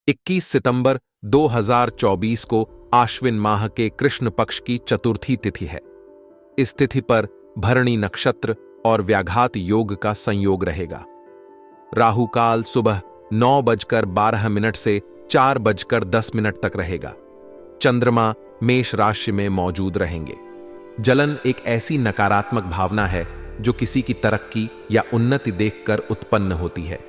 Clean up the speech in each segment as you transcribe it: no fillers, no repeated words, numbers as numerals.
21 सितंबर 2024 को आश्विन माह के कृष्ण पक्ष की चतुर्थी तिथि है। इस तिथि पर भरणी नक्षत्र और व्याघात योग का संयोग रहेगा। राहु काल सुबह 9:12 से 4:10 तक रहेगा। चंद्रमा मेष राशि में मौजूद रहेंगे। जलन एक ऐसी नकारात्मक भावना है जो किसी की तरक्की या उन्नति देखकर उत्पन्न होती है।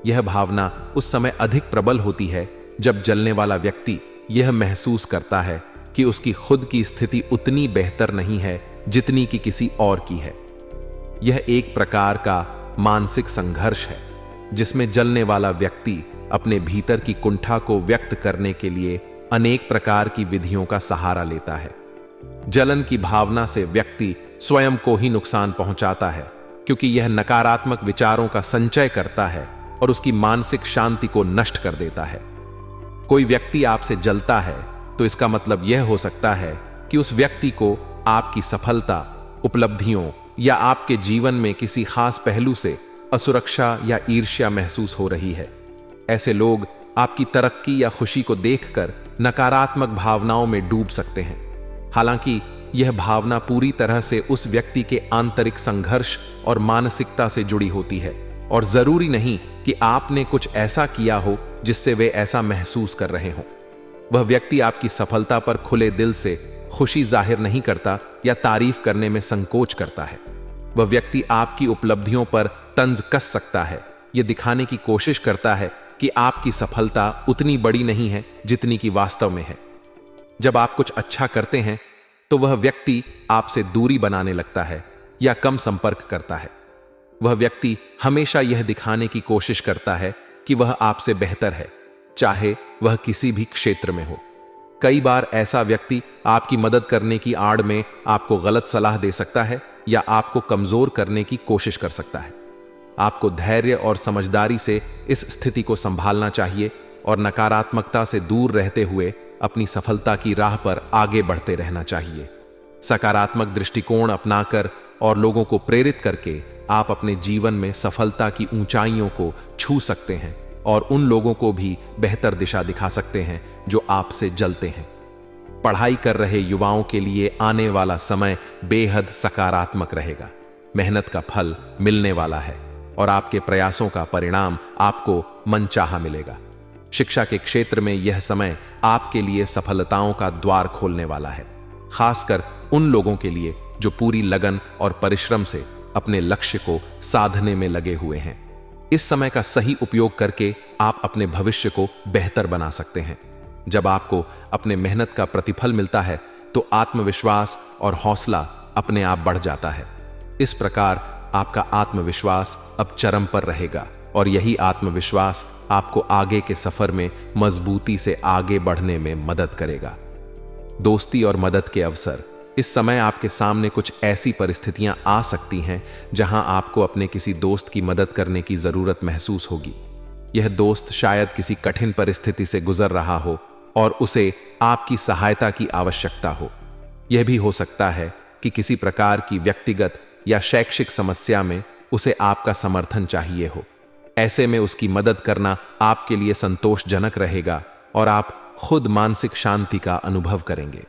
यह भावना उस समय अधिक प्रबल होती है जब जलने वाला व्यक्ति यह महसूस करता है कि उसकी खुद की स्थिति उतनी बेहतर नहीं है जितनी कि किसी और की है। यह एक प्रकार का मानसिक संघर्ष है जिसमें जलने वाला व्यक्ति अपने भीतर की कुंठा को व्यक्त करने के लिए अनेक प्रकार की विधियों का सहारा लेता है। जलन की भावना से व्यक्ति स्वयं को ही नुकसान पहुंचाता है क्योंकि यह नकारात्मक विचारों का संचय करता है और उसकी मानसिक शांति को नष्ट कर देता है। कोई व्यक्ति आपसे जलता है तो इसका मतलब यह हो सकता है कि उस व्यक्ति को आपकी सफलता, उपलब्धियों या आपके जीवन में किसी खास पहलू से असुरक्षा या ईर्ष्या महसूस हो रही है। ऐसे लोग आपकी तरक्की या खुशी को देखकर नकारात्मक भावनाओं में डूब सकते हैं। हालांकि यह भावना पूरी तरह से उस व्यक्ति के आंतरिक संघर्ष और मानसिकता से जुड़ी होती है और जरूरी नहीं कि आपने कुछ ऐसा किया हो जिससे वे ऐसा महसूस कर रहे हों। वह व्यक्ति आपकी सफलता पर खुले दिल से खुशी जाहिर नहीं करता या तारीफ करने में संकोच करता है। वह व्यक्ति आपकी उपलब्धियों पर तंज कस सकता है, यह दिखाने की कोशिश करता है कि आपकी सफलता उतनी बड़ी नहीं है जितनी कि वास्तव में है। जब आप कुछ अच्छा करते हैं तो वह व्यक्ति आपसे दूरी बनाने लगता है या कम संपर्क करता है। वह व्यक्ति हमेशा यह दिखाने की कोशिश करता है कि वह आपसे बेहतर है, चाहे वह किसी भी क्षेत्र में हो। कई बार ऐसा व्यक्ति आपकी मदद करने की आड़ में आपको गलत सलाह दे सकता है या आपको कमजोर करने की कोशिश कर सकता है। आपको धैर्य और समझदारी से इस स्थिति को संभालना चाहिए और नकारात्मकता से दूर रहते हुए अपनी सफलता की राह पर आगे बढ़ते रहना चाहिए। सकारात्मक दृष्टिकोण अपनाकर और लोगों को प्रेरित करके आप अपने जीवन में सफलता की ऊंचाइयों को छू सकते हैं और उन लोगों को भी बेहतर दिशा दिखा सकते हैं जो आपसे जलते हैं। पढ़ाई कर रहे युवाओं के लिए आने वाला समय बेहद सकारात्मक रहेगा। मेहनत का फल मिलने वाला है और आपके प्रयासों का परिणाम आपको मनचाहा मिलेगा। शिक्षा के क्षेत्र में यह समय आपके लिए सफलताओं का द्वार खोलने वाला है, खासकर उन लोगों के लिए जो पूरी लगन और परिश्रम से अपने लक्ष्य को साधने में लगे हुए हैं। इस समय का सही उपयोग करके आप अपने भविष्य को बेहतर बना सकते हैं। जब आपको अपने मेहनत का प्रतिफल मिलता है तो आत्मविश्वास और हौसला अपने आप बढ़ जाता है। इस प्रकार आपका आत्मविश्वास अब चरम पर रहेगा और यही आत्मविश्वास आपको आगे के सफर में मजबूती से आगे बढ़ने में मदद करेगा। दोस्ती और मदद के अवसर। इस समय आपके सामने कुछ ऐसी परिस्थितियां आ सकती हैं जहां आपको अपने किसी दोस्त की मदद करने की जरूरत महसूस होगी। यह दोस्त शायद किसी कठिन परिस्थिति से गुजर रहा हो और उसे आपकी सहायता की आवश्यकता हो। यह भी हो सकता है कि किसी प्रकार की व्यक्तिगत या शैक्षिक समस्या में उसे आपका समर्थन चाहिए हो। ऐसे में उसकी मदद करना आपके लिए संतोषजनक रहेगा और आप खुद मानसिक शांति का अनुभव करेंगे।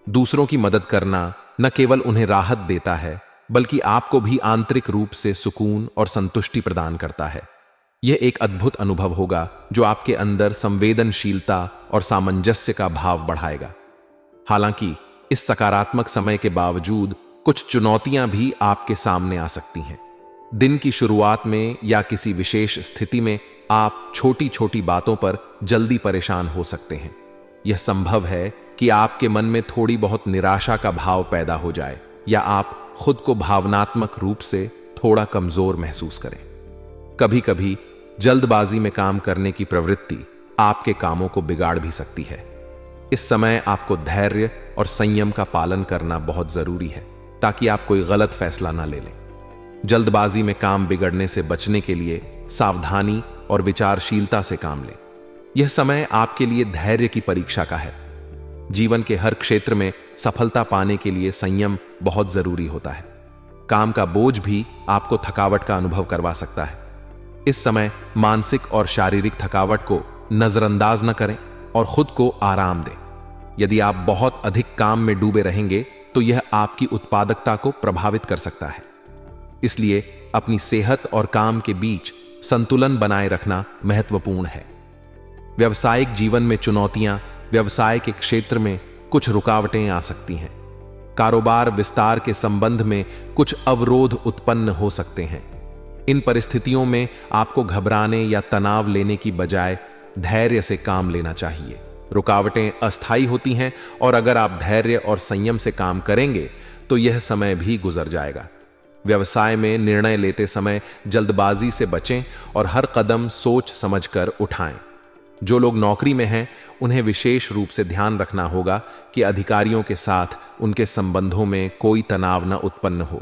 दूसरों की मदद करना न केवल उन्हें राहत देता है बल्कि आपको भी आंतरिक रूप से सुकून और संतुष्टि प्रदान करता है। यह एक अद्भुत अनुभव होगा जो आपके अंदर संवेदनशीलता और सामंजस्य का भाव बढ़ाएगा। हालांकि इस सकारात्मक समय के बावजूद कुछ चुनौतियां भी आपके सामने आ सकती हैं। दिन की शुरुआत में या किसी विशेष स्थिति में आप छोटी छोटी बातों पर जल्दी परेशान हो सकते हैं। यह संभव है कि आपके मन में थोड़ी बहुत निराशा का भाव पैदा हो जाए या आप खुद को भावनात्मक रूप से थोड़ा कमजोर महसूस करें। कभी कभी जल्दबाजी में काम करने की प्रवृत्ति आपके कामों को बिगाड़ भी सकती है। इस समय आपको धैर्य और संयम का पालन करना बहुत जरूरी है ताकि आप कोई गलत फैसला ना ले लें। जल्दबाजी में काम बिगड़ने से बचने के लिए सावधानी और विचारशीलता से काम लें। यह समय आपके लिए धैर्य की परीक्षा का है। जीवन के हर क्षेत्र में सफलता पाने के लिए संयम बहुत जरूरी होता है। काम का बोझ भी आपको थकावट का अनुभव करवा सकता है। इस समय मानसिक और शारीरिक थकावट को नजरअंदाज न करें और खुद को आराम दें। यदि आप बहुत अधिक काम में डूबे रहेंगे तो यह आपकी उत्पादकता को प्रभावित कर सकता है। इसलिए अपनी सेहत और काम के बीच संतुलन बनाए रखना महत्वपूर्ण है। व्यावसायिक जीवन में चुनौतियां, व्यवसाय के क्षेत्र में कुछ रुकावटें आ सकती हैं। कारोबार विस्तार के संबंध में कुछ अवरोध उत्पन्न हो सकते हैं। इन परिस्थितियों में आपको घबराने या तनाव लेने की बजाय धैर्य से काम लेना चाहिए। रुकावटें अस्थायी होती हैं और अगर आप धैर्य और संयम से काम करेंगे तो यह समय भी गुजर जाएगा। व्यवसाय में निर्णय लेते समय जल्दबाजी से बचें और हर कदम सोच समझकर उठाएं। जो लोग नौकरी में हैं उन्हें विशेष रूप से ध्यान रखना होगा कि अधिकारियों के साथ उनके संबंधों में कोई तनाव न उत्पन्न हो।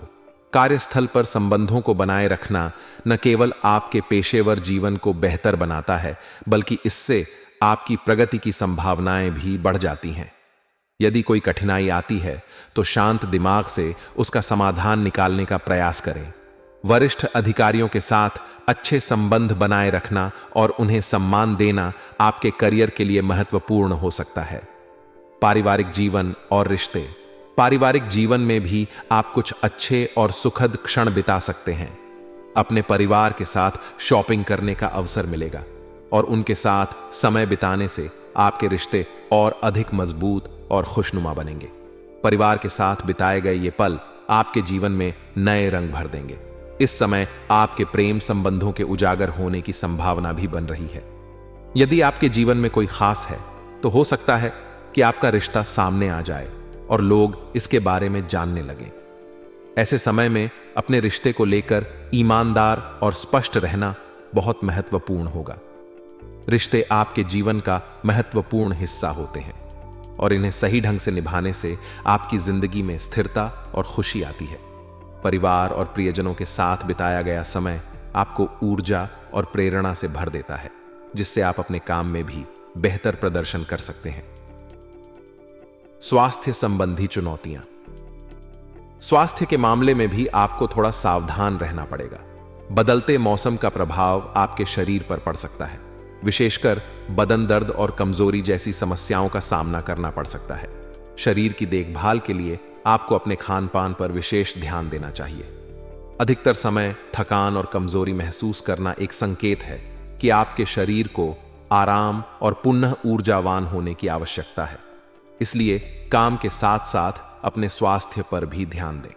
कार्यस्थल पर संबंधों को बनाए रखना न केवल आपके पेशेवर जीवन को बेहतर बनाता है, बल्कि इससे आपकी प्रगति की संभावनाएं भी बढ़ जाती हैं। यदि कोई कठिनाई आती है तो शांत दिमाग से उसका समाधान निकालने का प्रयास करें। वरिष्ठ अधिकारियों के साथ अच्छे संबंध बनाए रखना और उन्हें सम्मान देना आपके करियर के लिए महत्वपूर्ण हो सकता है। पारिवारिक जीवन और रिश्ते। पारिवारिक जीवन में भी आप कुछ अच्छे और सुखद क्षण बिता सकते हैं। अपने परिवार के साथ शॉपिंग करने का अवसर मिलेगा और उनके साथ समय बिताने से आपके रिश्ते और अधिक मजबूत और खुशनुमा बनेंगे। परिवार के साथ बिताए गए ये पल आपके जीवन में नए रंग भर देंगे। इस समय आपके प्रेम संबंधों के उजागर होने की संभावना भी बन रही है। यदि आपके जीवन में कोई खास है तो हो सकता है कि आपका रिश्ता सामने आ जाए और लोग इसके बारे में जानने लगें। ऐसे समय में अपने रिश्ते को लेकर ईमानदार और स्पष्ट रहना बहुत महत्वपूर्ण होगा। रिश्ते आपके जीवन का महत्वपूर्ण हिस्सा होते हैं और इन्हें सही ढंग से निभाने से आपकी जिंदगी में स्थिरता और खुशी आती है। परिवार और प्रियजनों के साथ बिताया गया समय आपको ऊर्जा और प्रेरणा से भर देता है, जिससे आप अपने काम में भी बेहतर प्रदर्शन कर सकते हैं। स्वास्थ्य संबंधी चुनौतियां। स्वास्थ्य के मामले में भी आपको थोड़ा सावधान रहना पड़ेगा। बदलते मौसम का प्रभाव आपके शरीर पर पड़ सकता है। विशेषकर बदन दर्द और कमजोरी जैसी समस्याओं का सामना करना पड़ सकता है। शरीर की देखभाल के लिए आपको अपने खान पान पर विशेष ध्यान देना चाहिए। अधिकतर समय थकान और कमजोरी महसूस करना एक संकेत है कि आपके शरीर को आराम और पुनः ऊर्जावान होने की आवश्यकता है। इसलिए काम के साथ साथ अपने स्वास्थ्य पर भी ध्यान दें।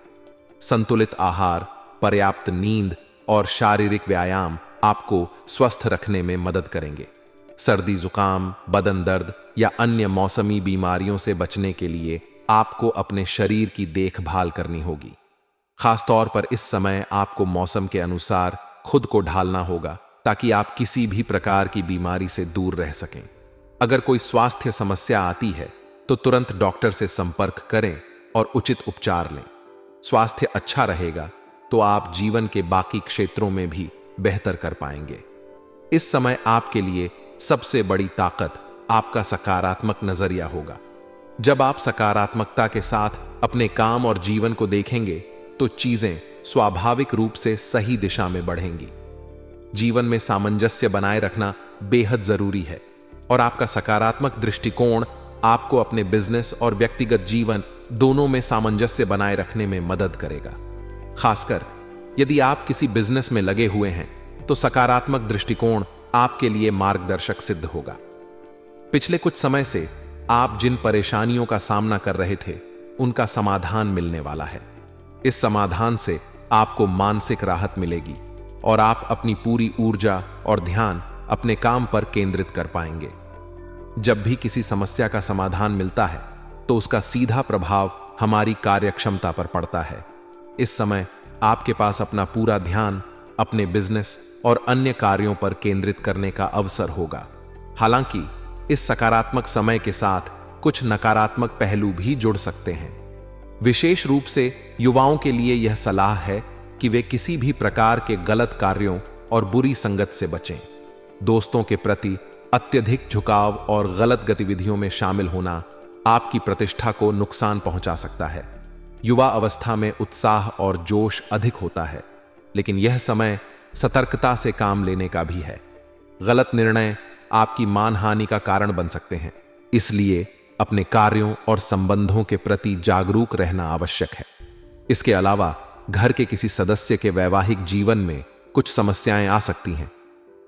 संतुलित आहार, पर्याप्त नींद और शारीरिक व्यायाम आपको स्वस्थ रखने में मदद करेंगे। सर्दी, जुकाम, बदन दर्द या अन्य मौसमी बीमारियों से बचने के लिए आपको अपने शरीर की देखभाल करनी होगी। खासतौर पर इस समय आपको मौसम के अनुसार खुद को ढालना होगा ताकि आप किसी भी प्रकार की बीमारी से दूर रह सकें। अगर कोई स्वास्थ्य समस्या आती है तो तुरंत डॉक्टर से संपर्क करें और उचित उपचार लें। स्वास्थ्य अच्छा रहेगा तो आप जीवन के बाकी क्षेत्रों में भी बेहतर कर पाएंगे। इस समय आपके लिए सबसे बड़ी ताकत आपका सकारात्मक नजरिया होगा। जब आप सकारात्मकता के साथ अपने काम और जीवन को देखेंगे तो चीजें स्वाभाविक रूप से सही दिशा में बढ़ेंगी। जीवन में सामंजस्य बनाए रखना बेहद जरूरी है और आपका सकारात्मक दृष्टिकोण आपको अपने बिजनेस और व्यक्तिगत जीवन दोनों में सामंजस्य बनाए रखने में मदद करेगा। खासकर यदि आप किसी बिजनेस में लगे हुए हैं तो सकारात्मक दृष्टिकोण आपके लिए मार्गदर्शक सिद्ध होगा। पिछले कुछ समय से आप जिन परेशानियों का सामना कर रहे थे उनका समाधान मिलने वाला है। इस समाधान से आपको मानसिक राहत मिलेगी और आप अपनी पूरी ऊर्जा और ध्यान अपने काम पर केंद्रित कर पाएंगे। जब भी किसी समस्या का समाधान मिलता है तो उसका सीधा प्रभाव हमारी कार्यक्षमता पर पड़ता है। इस समय आपके पास अपना पूरा ध्यान अपने बिजनेस और अन्य कार्यों पर केंद्रित करने का अवसर होगा। हालांकि इस सकारात्मक समय के साथ कुछ नकारात्मक पहलू भी जुड़ सकते हैं। विशेष रूप से युवाओं के लिए यह सलाह है कि वे किसी भी प्रकार के गलत कार्यों और बुरी संगत से बचें। दोस्तों के प्रति अत्यधिक झुकाव और गलत गतिविधियों में शामिल होना आपकी प्रतिष्ठा को नुकसान पहुंचा सकता है। युवा अवस्था में उत्साह और जोश अधिक होता है, लेकिन यह समय सतर्कता से काम लेने का भी है। गलत निर्णय आपकी मानहानि का कारण बन सकते हैं। इसलिए अपने कार्यों और संबंधों के प्रति जागरूक रहना आवश्यक है। इसके अलावा घर के किसी सदस्य के वैवाहिक जीवन में कुछ समस्याएं आ सकती हैं।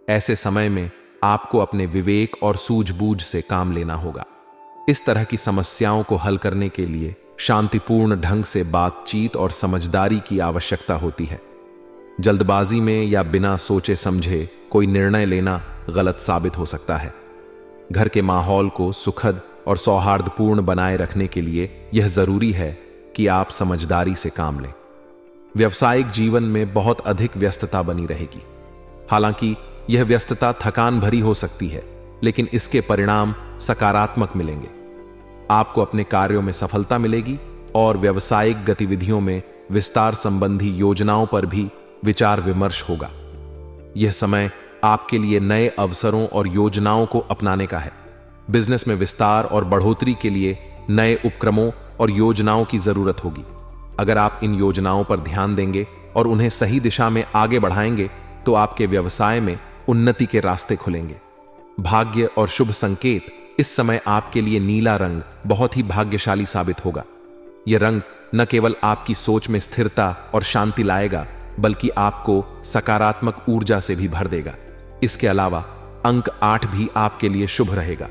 ऐसे समय में आपको अपने विवेक और सूझबूझ से काम लेना होगा। इस तरह की समस्याओं को हल करने के लिए शांतिपूर्ण ढंग से बातचीत और समझदारी की आवश्यकता होती है। जल्दबाजी में या बिना सोचे समझे कोई निर्णय लेना गलत साबित हो सकता है। घर के माहौल को सुखद और सौहार्दपूर्ण बनाए रखने के लिए यह जरूरी है कि आप समझदारी से काम लें। व्यावसायिक जीवन में बहुत अधिक व्यस्तता बनी रहेगी। हालांकि यह व्यस्तता थकान भरी हो सकती है, लेकिन इसके परिणाम सकारात्मक मिलेंगे। आपको अपने कार्यों में सफलता मिलेगी और व्यावसायिक गतिविधियों में विस्तार संबंधी योजनाओं पर भी विचार विमर्श होगा। यह समय आपके लिए नए अवसरों और योजनाओं को अपनाने का है। बिजनेस में विस्तार और बढ़ोतरी के लिए नए उपक्रमों और योजनाओं की जरूरत होगी। अगर आप इन योजनाओं पर ध्यान देंगे और उन्हें सही दिशा में आगे बढ़ाएंगे तो आपके व्यवसाय में उन्नति के रास्ते खुलेंगे। भाग्य और शुभ संकेत इस समय आपके लिए नीला रंग बहुत ही भाग्यशाली साबित होगा। यह रंग न केवल आपकी सोच में स्थिरता और शांति लाएगा, बल्कि आपको सकारात्मक ऊर्जा से भी भर देगा। इसके अलावा अंक 8 भी आपके लिए शुभ रहेगा।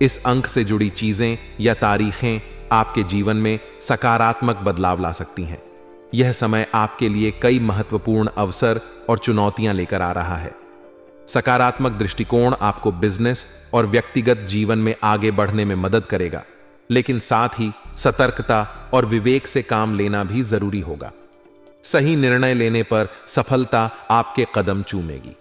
इस अंक से जुड़ी चीजें या तारीखें आपके जीवन में सकारात्मक बदलाव ला सकती हैं। यह समय आपके लिए कई महत्वपूर्ण अवसर और चुनौतियां लेकर आ रहा है। सकारात्मक दृष्टिकोण आपको बिजनेस और व्यक्तिगत जीवन में आगे बढ़ने में मदद करेगा, लेकिन साथ ही सतर्कता और विवेक से काम लेना भी जरूरी होगा। सही निर्णय लेने पर सफलता आपके कदम चूमेगी।